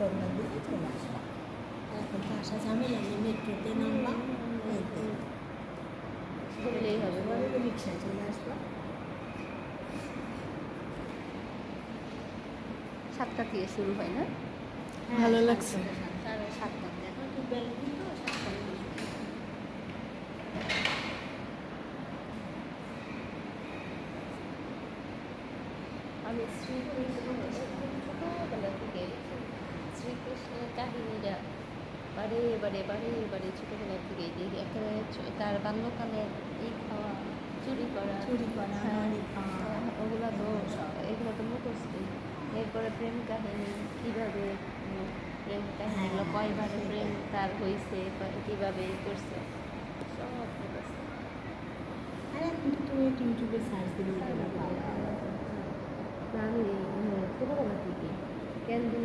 সন্ধ্যার দিকে চলে আসলাম। এখন তো আসা ঝামেলা নেই, মেট্রোতে নামলাম, ঘুরলেই হবে, পরে রিক্সায় চলে আসলাম। 7টা থেকে শুরু হয় না? ভালো লাগছে। 7:30 এখন একটু বেলা কিন্তু 7:00 থেকে শুরু। আমি ছোটোবেলা থেকে শ্রীকৃষ্ণের কাহিনীরা বারে বারে বারে বারে ছোটোবেলা থেকেই দেখি। একেবারে তার বাল্যকালের এই খাওয়া, চুরি করা, ওগুলো তো মুখস্থই। এরপরে প্রেম কাহিনী, কীভাবে প্রেম কাহিনীগুলো কয়বারে প্রেম তার হয়েছে, কীভাবে করছে, সব মুখস্থ। আর এখন তো তুমি ইউটিউবে সার্চ দিলে আমি ছোটোবেলা থেকে কেন দিন